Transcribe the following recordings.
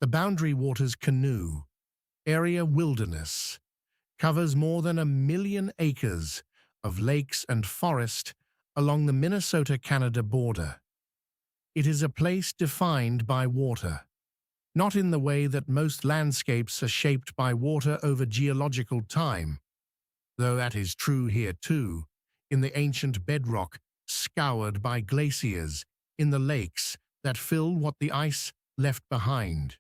The Boundary Waters Canoe area wilderness covers more than 1 million acres of lakes and forest along the Minnesota-Canada border. It is a place defined by water, not in the way that most landscapes are shaped by water over geological time, though that is true here too, in the ancient bedrock scoured by glaciers, in the lakes that fill what the ice left behind.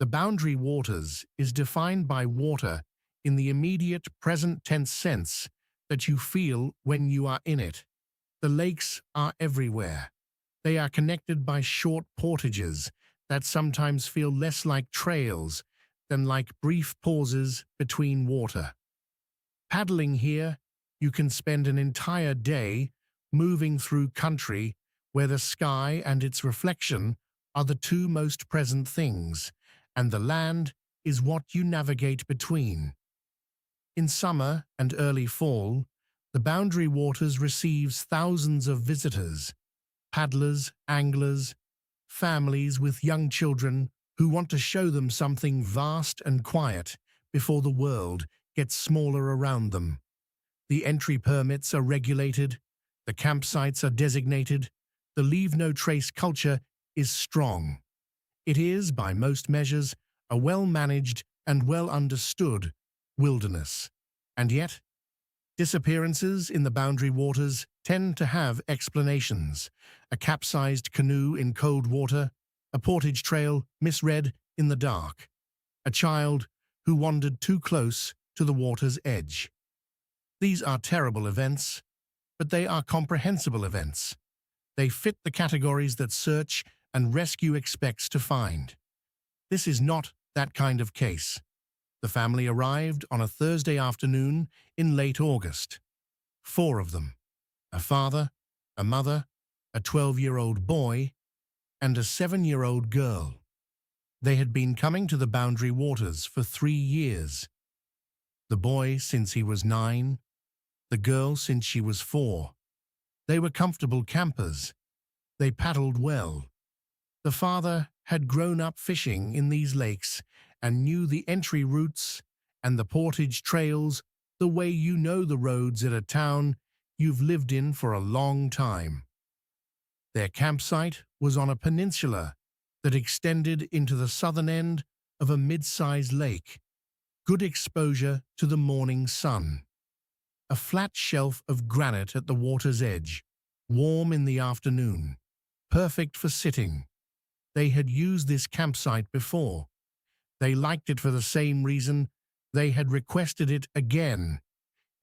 The Boundary Waters is defined by water in the immediate present tense sense that you feel when you are in it. The lakes are everywhere. They are connected by short portages that sometimes feel less like trails than like brief pauses between water. Paddling here, you can spend an entire day moving through country where the sky and its reflection are the two most present things, and the land is what you navigate between. In summer and early fall, the Boundary Waters receives thousands of visitors, paddlers, anglers, families with young children who want to show them something vast and quiet before the world gets smaller around them. The entry permits are regulated, the campsites are designated, the leave-no-trace culture is strong. It is, by most measures, a well-managed and well-understood wilderness. And yet, disappearances in the Boundary Waters tend to have explanations. A capsized canoe in cold water, a portage trail misread in the dark, a child who wandered too close to the water's edge. These are terrible events, but they are comprehensible events. They fit the categories that search and rescue expects to find. This is not that kind of case. The family arrived on a Thursday afternoon in late August. 4 of them: a father, a mother, a 12-year-old boy, and a 7-year-old girl. They had been coming to the Boundary Waters for 3 years. The boy since he was 9, the girl since she was 4. They were comfortable campers. They paddled well. The father had grown up fishing in these lakes and knew the entry routes and the portage trails the way you know the roads at a town you've lived in for a long time. Their campsite was on a peninsula that extended into the southern end of a mid-sized lake, good exposure to the morning sun. A flat shelf of granite at the water's edge, warm in the afternoon, perfect for sitting. They had used this campsite before. They liked it for the same reason they had requested it again.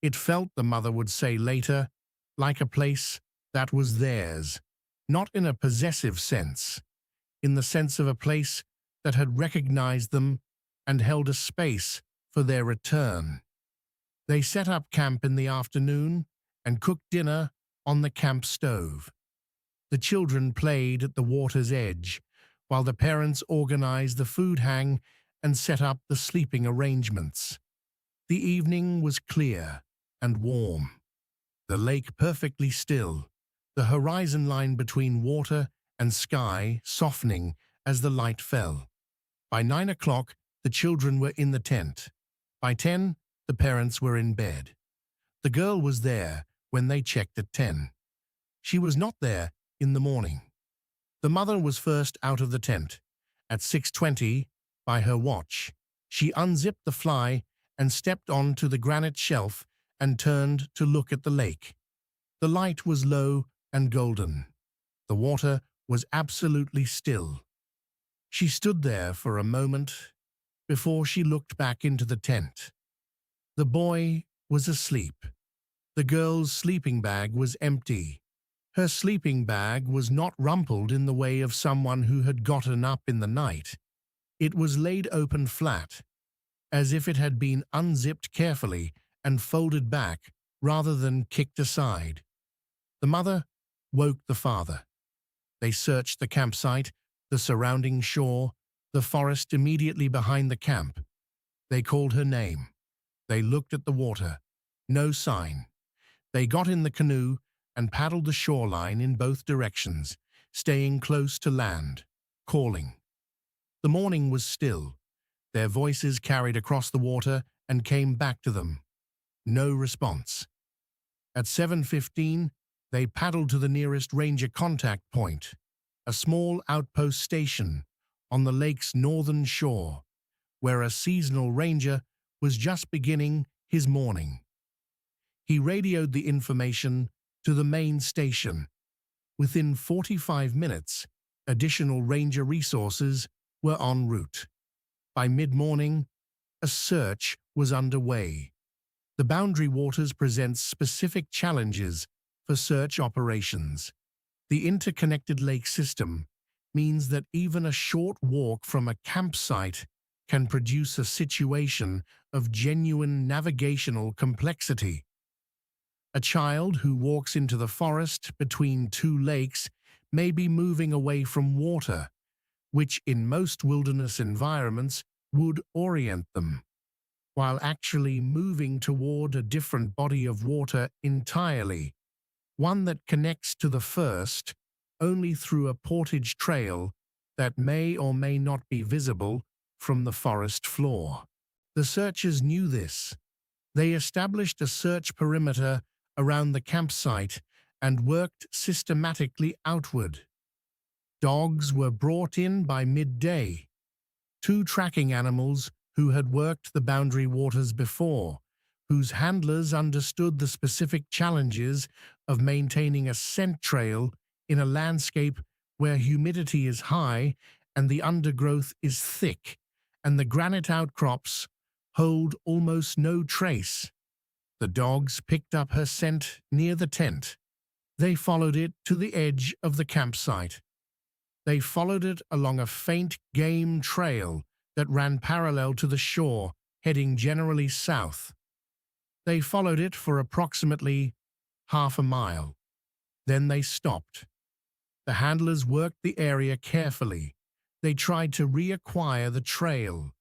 It felt, the mother would say later, like a place that was theirs, not in a possessive sense, in the sense of a place that had recognized them and held a space for their return. They set up camp in the afternoon and cooked dinner on the camp stove. The children played at the water's edge, while the parents organized the food hang and set up the sleeping arrangements. The evening was clear and warm, the lake perfectly still, the horizon line between water and sky softening as the light fell. By 9 o'clock, the children were in the tent. By 10, the parents were in bed. The girl was there when they checked at 10. She was not there in the morning. The mother was first out of the tent. At 6:20, by her watch, she unzipped the fly and stepped onto the granite shelf and turned to look at the lake. The light was low and golden. The water was absolutely still. She stood there for a moment before she looked back into the tent. The boy was asleep. The girl's sleeping bag was empty. Her sleeping bag was not rumpled in the way of someone who had gotten up in the night. It was laid open flat, as if it had been unzipped carefully and folded back rather than kicked aside. The mother woke the father. They searched the campsite, the surrounding shore, the forest immediately behind the camp. They called her name. They looked at the water. No sign. They got in the canoe and paddled the shoreline in both directions, staying close to land, calling. The morning was still. Their voices carried across the water and came back to them. No response. At 7:15, they paddled to the nearest ranger contact point, a small outpost station on the lake's northern shore, where a seasonal ranger was just beginning his morning. He radioed the information to the main station. Within 45 minutes, additional ranger resources were en route. By mid-morning, a search was underway. The Boundary Waters presents specific challenges for search operations. The interconnected lake system means that even a short walk from a campsite can produce a situation of genuine navigational complexity. A child who walks into the forest between two lakes may be moving away from water, which in most wilderness environments would orient them, while actually moving toward a different body of water entirely, one that connects to the first only through a portage trail that may or may not be visible from the forest floor. The searchers knew this. They established a search perimeter around the campsite and worked systematically outward. Dogs were brought in by midday. 2 tracking animals who had worked the Boundary Waters before, whose handlers understood the specific challenges of maintaining a scent trail in a landscape where humidity is high and the undergrowth is thick, and the granite outcrops hold almost no trace. The dogs picked up her scent near the tent. They followed it to the edge of the campsite. They followed it along a faint game trail that ran parallel to the shore, heading generally south. They followed it for approximately half a mile. Then they stopped. The handlers worked the area carefully. They tried to reacquire the trail.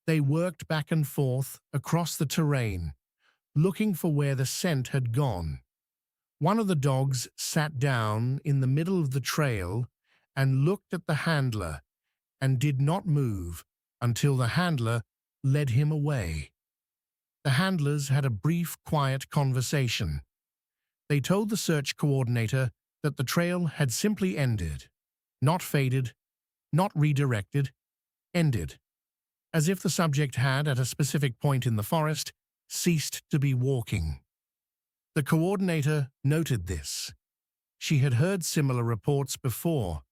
They worked back and forth across the terrain, looking for where the scent had gone. One of the dogs sat down in the middle of the trail and looked at the handler and did not move until the handler led him away. The handlers had a brief, quiet conversation. They told the search coordinator that the trail had simply ended, not faded, not redirected, ended, as if the subject had, at a specific point in the forest, ceased to be walking. The coordinator noted this. She had heard similar reports before,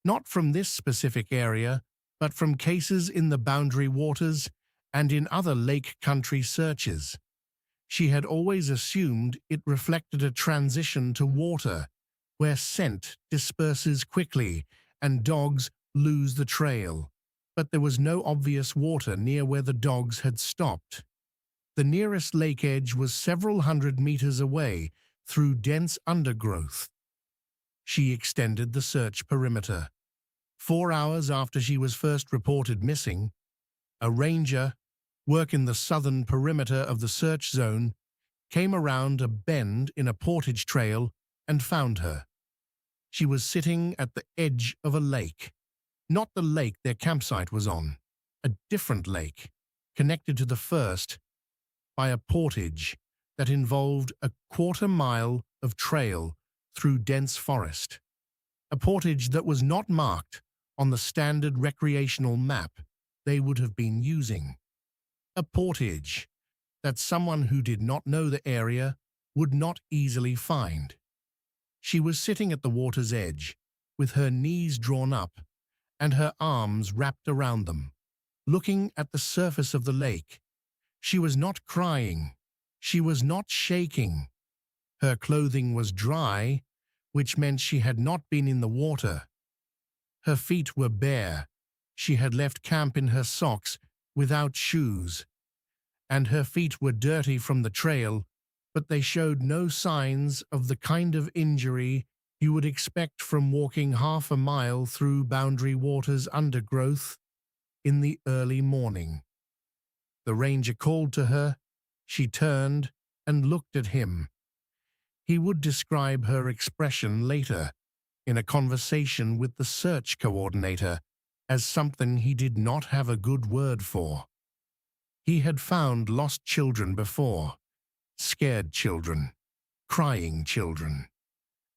not from this specific area, but from cases in the Boundary Waters and in other lake country searches. She had always assumed it reflected a transition to water, where scent disperses quickly and dogs lose the trail. But there was no obvious water near where the dogs had stopped. The nearest lake edge was several hundred meters away through dense undergrowth. She extended the search perimeter. 4 hours after she was first reported missing, a ranger, working the southern perimeter of the search zone, came around a bend in a portage trail and found her. She was sitting at the edge of a lake. Not the lake their campsite was on, a different lake, connected to the first by a portage that involved a quarter-mile of trail through dense forest. A portage that was not marked on the standard recreational map they would have been using. A portage that someone who did not know the area would not easily find. She was sitting at the water's edge, with her knees drawn up and her arms wrapped around them, looking at the surface of the lake. She was not crying. She was not shaking. Her clothing was dry, which meant she had not been in the water. Her feet were bare. She had left camp in her socks without shoes, and her feet were dirty from the trail, but they showed no signs of the kind of injury you would expect from walking half a mile through Boundary Waters undergrowth in the early morning. The ranger called to her. She turned and looked at him. He would describe her expression later in a conversation with the search coordinator as something he did not have a good word for. He had found lost children before, scared children, crying children,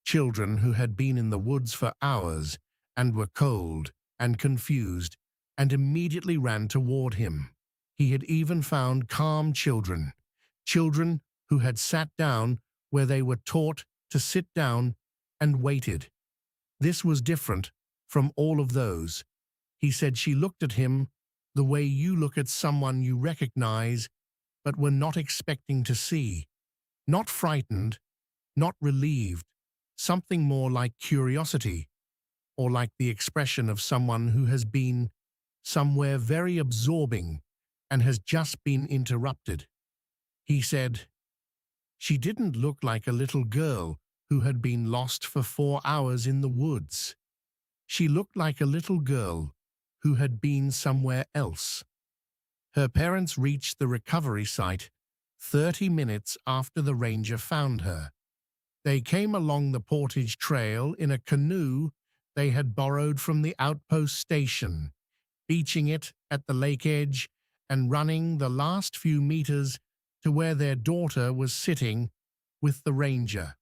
children who had been in the woods for hours and were cold and confused and immediately ran toward him. He had even found calm children, children who had sat down where they were taught to sit down and waited. This was different from all of those. He said she looked at him the way you look at someone you recognize but were not expecting to see. Not frightened, not relieved, something more like curiosity, or like the expression of someone who has been somewhere very absorbing and has just been interrupted. He said, she didn't look like a little girl who had been lost for 4 hours in the woods. She looked like a little girl who had been somewhere else. Her parents reached the recovery site 30 minutes after the ranger found her. They came along the portage trail in a canoe they had borrowed from the outpost station, beaching it at the lake edge and running the last few meters to where their daughter was sitting with the ranger.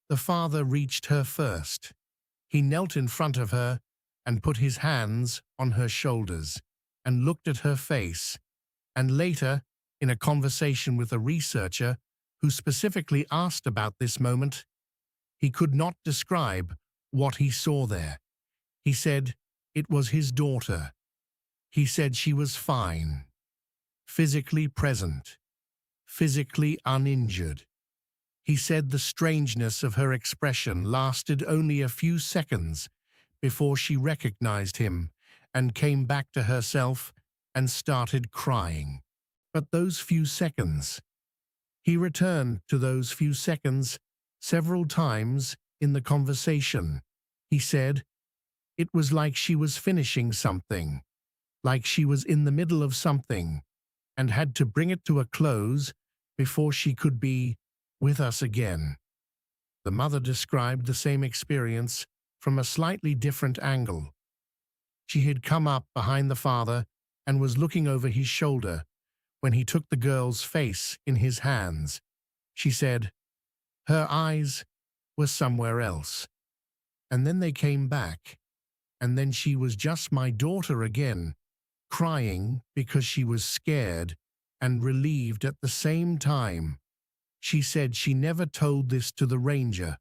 The father reached her first. He knelt in front of her and put his hands on her shoulders and looked at her face, and later, in a conversation with a researcher who specifically asked about this moment, he could not describe what he saw there. He said it was his daughter. He said she was fine, physically present, physically uninjured. He said the strangeness of her expression lasted only a few seconds before she recognized him and came back to herself and started crying. But those few seconds, he returned to those few seconds several times in the conversation. He said it was like she was finishing something, like she was in the middle of something and had to bring it to a close before she could be with us again. The mother described the same experience from a slightly different angle. She had come up behind the father and was looking over his shoulder when he took the girl's face in his hands. She said her eyes were somewhere else. And then they came back, and then she was just my daughter again, crying because she was scared and relieved at the same time. She said she never told this to the ranger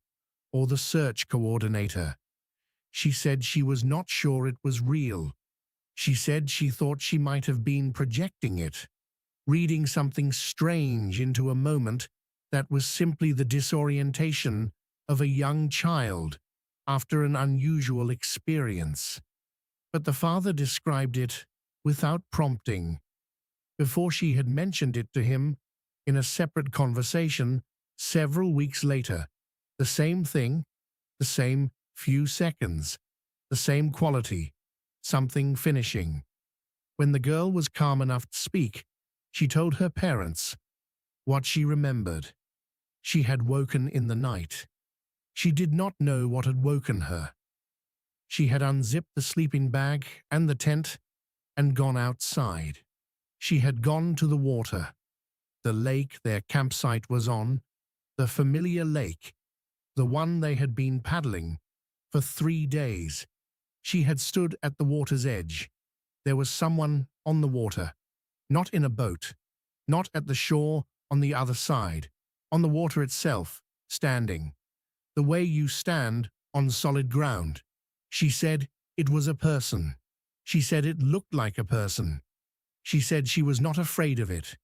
or the search coordinator. She said she was not sure it was real. She said she thought she might have been projecting it, reading something strange into a moment that was simply the disorientation of a young child after an unusual experience. But the father described it without prompting. Before she had mentioned it to him in a separate conversation several weeks later, the same thing, the same few seconds, the same quality, something finishing. When the girl was calm enough to speak, she told her parents what she remembered. She had woken in the night. She did not know what had woken her. She had unzipped the sleeping bag and the tent and gone outside. She had gone to the water, the lake their campsite was on, the familiar lake, the one they had been paddling for 3 days. She had stood at the water's edge. There was someone on the water, not in a boat, not at the shore on the other side, on the water itself, standing, the way you stand on solid ground. She said it was a person. She said it looked like a person. She said she was not afraid of it.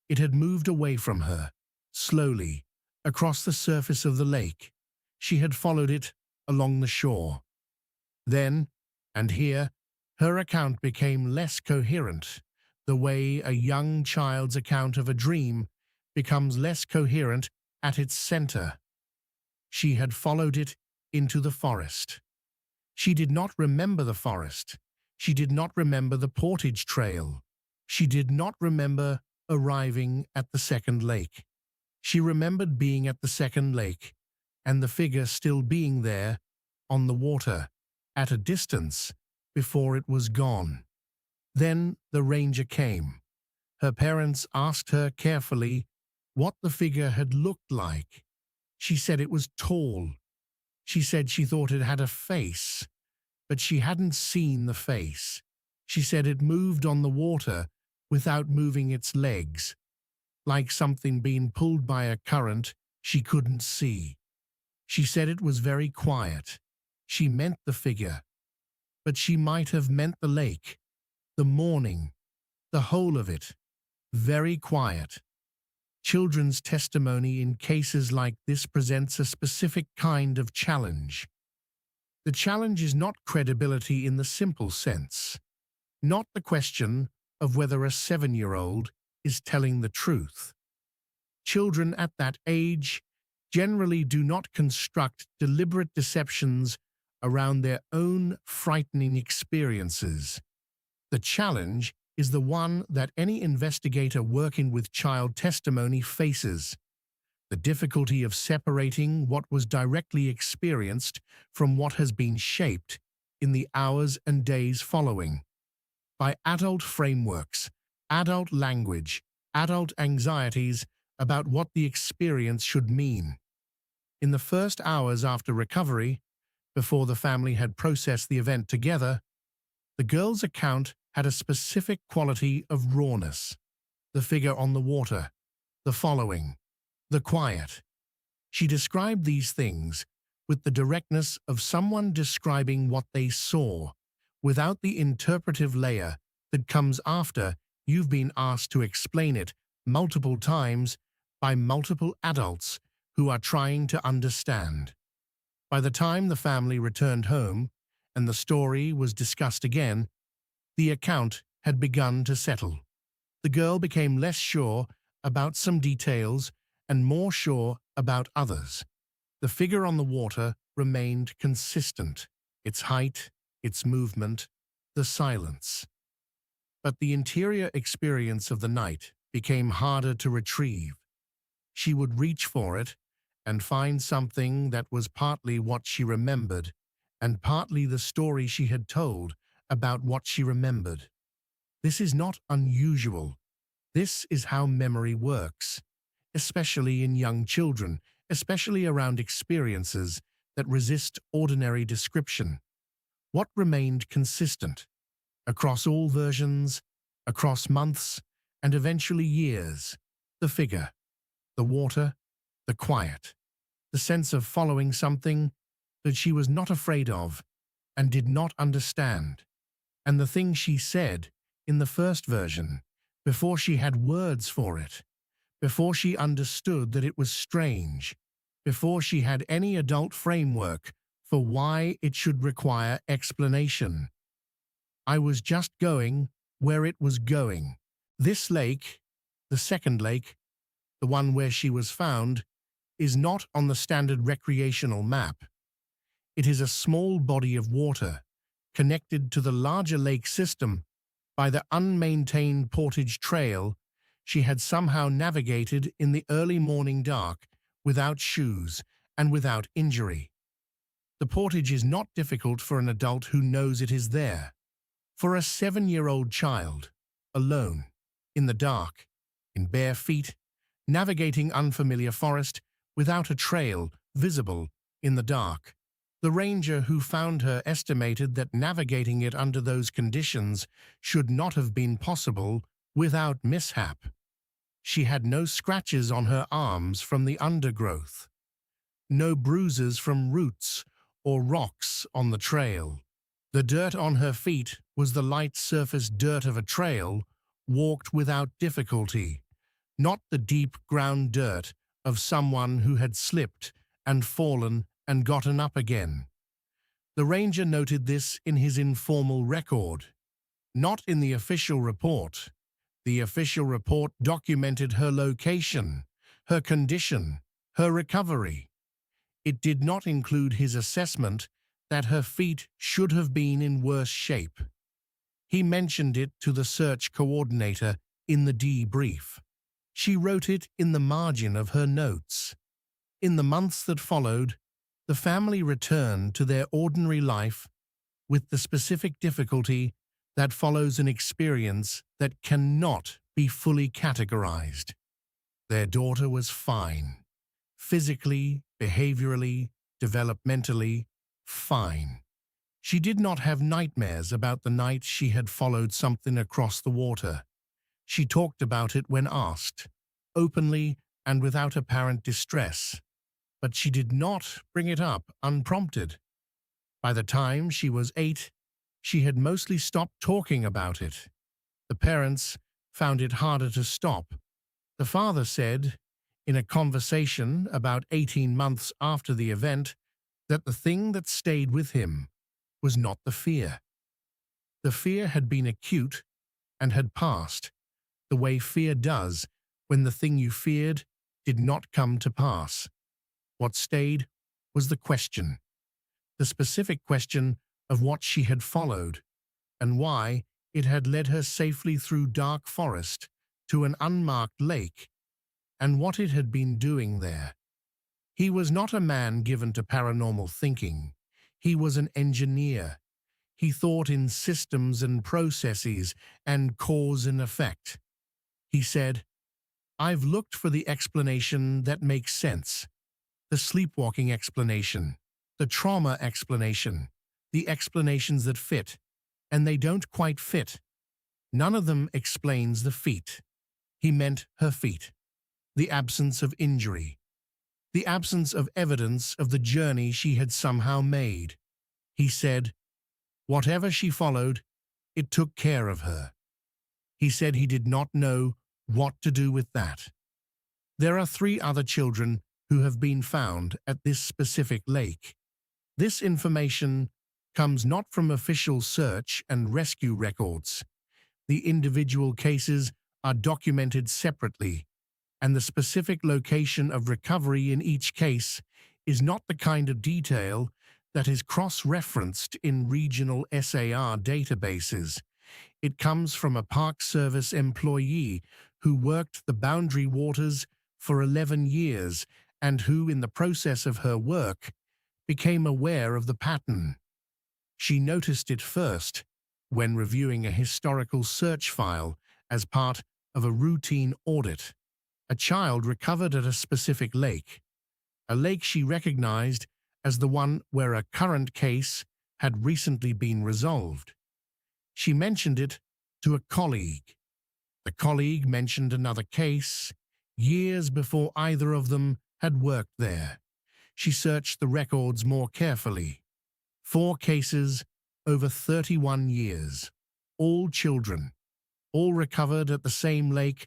It had moved away from her, slowly, across the surface of the lake. She had followed it along the shore. Then, and here, her account became less coherent, the way a young child's account of a dream becomes less coherent at its center. She had followed it into the forest. She did not remember the forest. She did not remember the portage trail. She did not remember arriving at the second lake. She remembered being at the second lake and the figure still being there on the water at a distance before it was gone. Then the ranger came. Her parents asked her carefully what the figure had looked like. She said it was tall. She said she thought it had a face, but she hadn't seen the face. She said it moved on the water without moving its legs, like something being pulled by a current she couldn't see. She said it was very quiet. She meant the figure, but she might have meant the lake, the morning, the whole of it. Very quiet. Children's testimony in cases like this presents a specific kind of challenge. The challenge is not credibility in the simple sense, not the question of whether a 7-year-old is telling the truth. Children at that age generally do not construct deliberate deceptions around their own frightening experiences. The challenge is the one that any investigator working with child testimony faces: the difficulty of separating what was directly experienced from what has been shaped in the hours and days following by adult frameworks, adult language, adult anxieties about what the experience should mean. In the first hours after recovery, before the family had processed the event together, the girl's account had a specific quality of rawness. The figure on the water, the following, the quiet. She described these things with the directness of someone describing what they saw, without the interpretive layer that comes after you've been asked to explain it multiple times by multiple adults who are trying to understand. By the time the family returned home and the story was discussed again, the account had begun to settle. The girl became less sure about some details and more sure about others. The figure on the water remained consistent: its height, its movement, the silence. But the interior experience of the night became harder to retrieve. She would reach for it and find something that was partly what she remembered and partly the story she had told about what she remembered. This is not unusual. This is how memory works, especially in young children, especially around experiences that resist ordinary description. What remained consistent across all versions, across months, and eventually years? The figure, the water, the quiet, the sense of following something that she was not afraid of and did not understand. And the thing she said in the first version, before she had words for it, before she understood that it was strange, before she had any adult framework for why it should require explanation. I was just going where it was going. This lake, the second lake, the one where she was found, is not on the standard recreational map. It is a small body of water connected to the larger lake system by the unmaintained portage trail she had somehow navigated in the early morning dark without shoes and without injury. The portage is not difficult for an adult who knows it is there. For a 7-year-old child, alone, in the dark, in bare feet, navigating unfamiliar forest without a trail visible in the dark, the ranger who found her estimated that navigating it under those conditions should not have been possible without mishap. She had no scratches on her arms from the undergrowth, no bruises from roots or rocks on the trail. The dirt on her feet was the light surface dirt of a trail walked without difficulty, not the deep ground dirt of someone who had slipped and fallen and gotten up again. The ranger noted this in his informal record, not in the official report. The official report documented her location, her condition, her recovery. It did not include his assessment that her feet should have been in worse shape. He mentioned it to the search coordinator in the debrief. She wrote it in the margin of her notes. In the months that followed, the family returned to their ordinary life with the specific difficulty that follows an experience that cannot be fully categorized. Their daughter was fine. Physically, behaviorally, developmentally, fine. She did not have nightmares about the night she had followed something across the water. She talked about it when asked, openly and without apparent distress, but she did not bring it up unprompted. By the time she was 8, she had mostly stopped talking about it. The parents found it harder to stop. The father said, in a conversation about 18 months after the event, that the thing that stayed with him was not the fear. The fear had been acute and had passed, the way fear does when the thing you feared did not come to pass. What stayed was the question, the specific question of what she had followed, and why it had led her safely through dark forest to an unmarked lake, and what it had been doing there. He was not a man given to paranormal thinking. He was an engineer. He thought in systems and processes and cause and effect. He said, "I've looked for the explanation that makes sense, the sleepwalking explanation, the trauma explanation, the explanations that fit, and they don't quite fit. None of them explains the feet." He meant her feet. The absence of injury. The absence of evidence of the journey she had somehow made. He said, whatever she followed, it took care of her. He said he did not know what to do with that. There are 3 other children who have been found at this specific lake. This information comes not from official search and rescue records. The individual cases are documented separately, and the specific location of recovery in each case is not the kind of detail that is cross-referenced in regional SAR databases. It comes from a Park Service employee who worked the boundary waters for 11 years and who, in the process of her work, became aware of the pattern. She noticed it first when reviewing a historical search file as part of a routine audit. A child recovered at a specific lake, a lake she recognized as the one where a current case had recently been resolved. She mentioned it to a colleague. The colleague mentioned another case, years before either of them had worked there. She searched the records more carefully. 4 cases over 31 years, all children, all recovered at the same lake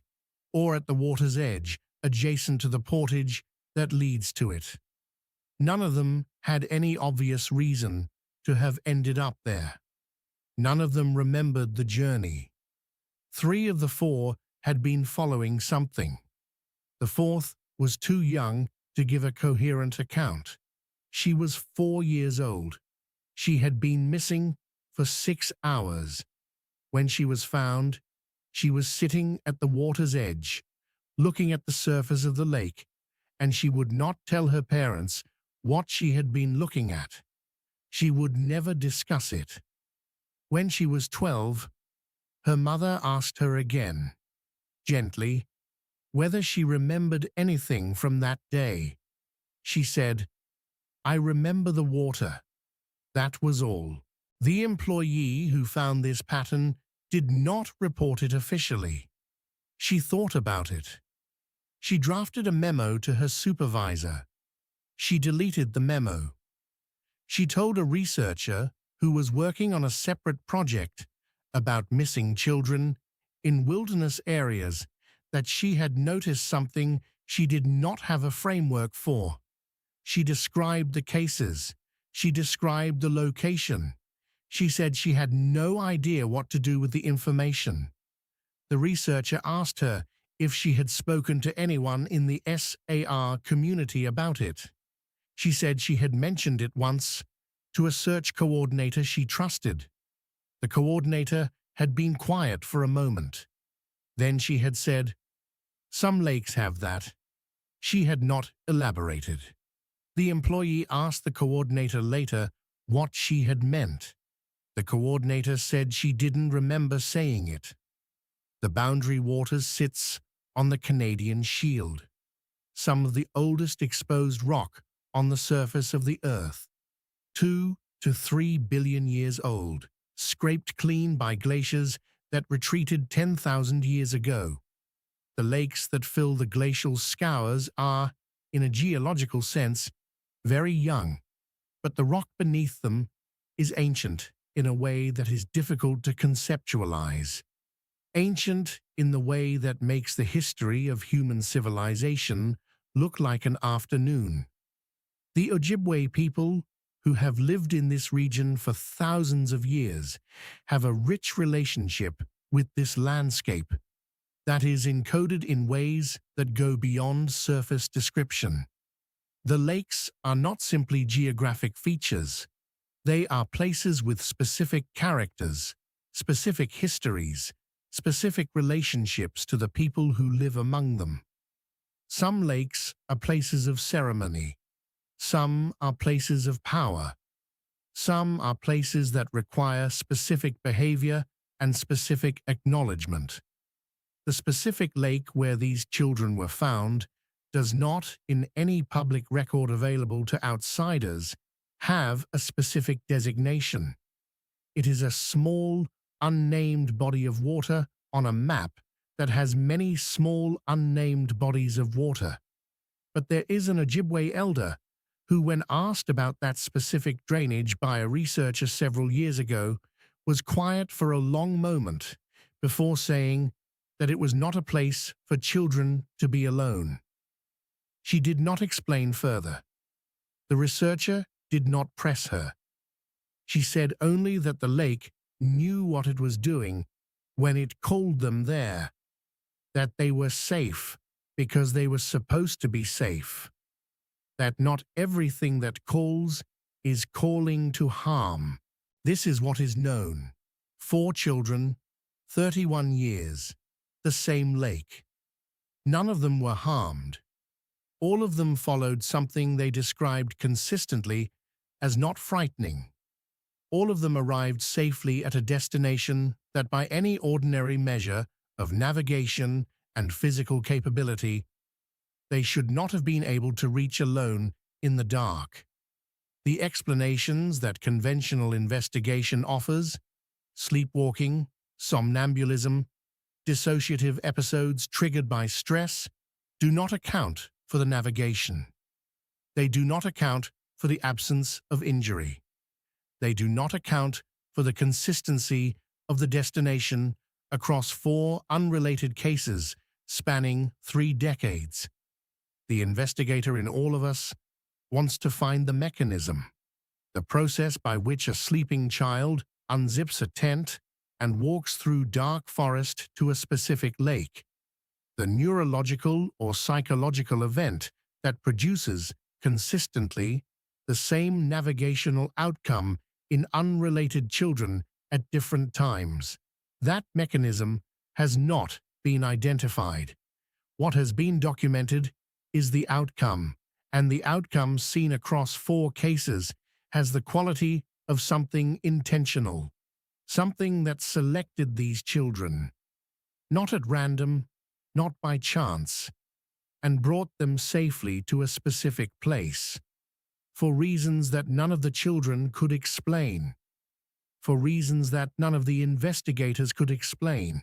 or at the water's edge, adjacent to the portage that leads to it. None of them had any obvious reason to have ended up there. None of them remembered the journey. 3 of the 4 had been following something. The 4th was too young to give a coherent account. She was 4 years old. She had been missing for 6 hours. When she was found, she was sitting at the water's edge, looking at the surface of the lake, and she would not tell her parents what she had been looking at. She would never discuss it. When she was 12, her mother asked her again, gently, whether she remembered anything from that day. She said, "I remember the water. That was all." The employee who found this pattern did not report it officially. She thought about it. She drafted a memo to her supervisor. She deleted the memo. She told a researcher who was working on a separate project about missing children in wilderness areas that she had noticed something she did not have a framework for. She described the cases. She described the location. She said she had no idea what to do with the information. The researcher asked her if she had spoken to anyone in the SAR community about it. She said she had mentioned it once to a search coordinator she trusted. The coordinator had been quiet for a moment. Then she had said, "Some lakes have that." She had not elaborated. The employee asked the coordinator later what she had meant. The coordinator said she didn't remember saying it. The boundary waters sits on the Canadian Shield, some of the oldest exposed rock on the surface of the Earth, 2 to 3 billion years old, scraped clean by glaciers that retreated 10,000 years ago. The lakes that fill the glacial scours are, in a geological sense, very young, but the rock beneath them is ancient in a way that is difficult to conceptualize. Ancient in the way that makes the history of human civilization look like an afternoon. The Ojibwe people, who have lived in this region for thousands of years, have a rich relationship with this landscape that is encoded in ways that go beyond surface description. The lakes are not simply geographic features. They are places with specific characters, specific histories, specific relationships to the people who live among them. Some lakes are places of ceremony. Some are places of power. Some are places that require specific behavior and specific acknowledgement. The specific lake where these children were found does not, in any public record available to outsiders, have a specific designation. It is a small, unnamed body of water on a map that has many small, unnamed bodies of water. But there is an Ojibwe elder who, when asked about that specific drainage by a researcher several years ago, was quiet for a long moment before saying that it was not a place for children to be alone. She did not explain further. The researcher did not press her. She said only that the lake knew what it was doing when it called them there, that they were safe because they were supposed to be safe, that not everything that calls is calling to harm. This is what is known. 4 children, 31 years, the same lake. None of them were harmed. All of them followed something they described consistently as not frightening. All of them arrived safely at a destination that by any ordinary measure of navigation and physical capability, they should not have been able to reach alone in the dark. The explanations that conventional investigation offers, sleepwalking, somnambulism, dissociative episodes triggered by stress, do not account for the navigation. They do not account for the absence of injury. They do not account for the consistency of the destination across 4 unrelated cases spanning 3 decades. The investigator in all of us wants to find the mechanism, the process by which a sleeping child unzips a tent and walks through dark forest to a specific lake, the neurological or psychological event that produces consistently the same navigational outcome in unrelated children at different times. That mechanism has not been identified. What has been documented is the outcome, and the outcome seen across 4 cases has the quality of something intentional, something that selected these children, not at random, not by chance, and brought them safely to a specific place, for reasons that none of the children could explain, for reasons that none of the investigators could explain,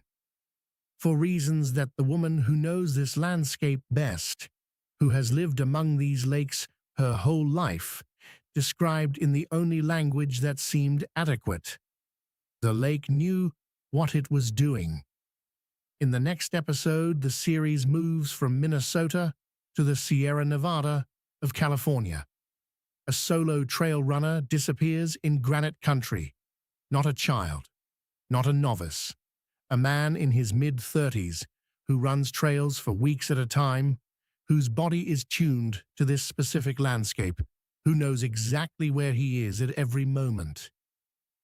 for reasons that the woman who knows this landscape best, who has lived among these lakes her whole life, described in the only language that seemed adequate. The lake knew what it was doing. In the next episode, the series moves from Minnesota to the Sierra Nevada of California. A solo trail runner disappears in granite country. Not a child, not a novice, a man in his mid-30s who runs trails for weeks at a time, whose body is tuned to this specific landscape, who knows exactly where he is at every moment.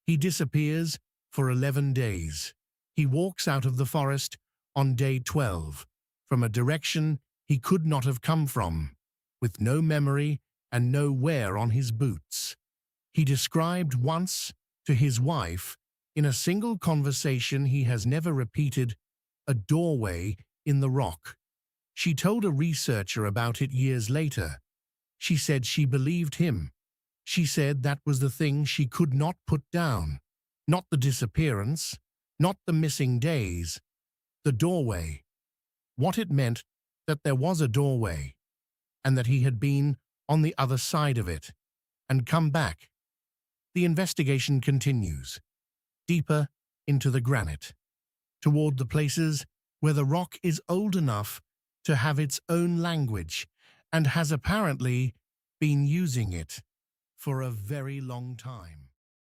He disappears for 11 days. He walks out of the forest on day 12, from a direction he could not have come from, with no memory and no wear on his boots. He described once to his wife, in a single conversation he has never repeated, a doorway in the rock. She told a researcher about it years later. She said she believed him. She said that was the thing she could not put down. Not the disappearance, not the missing days, the doorway. What it meant that there was a doorway, and that he had been on the other side of it, and come back. The investigation continues, deeper into the granite, toward the places where the rock is old enough to have its own language and has apparently been using it for a very long time.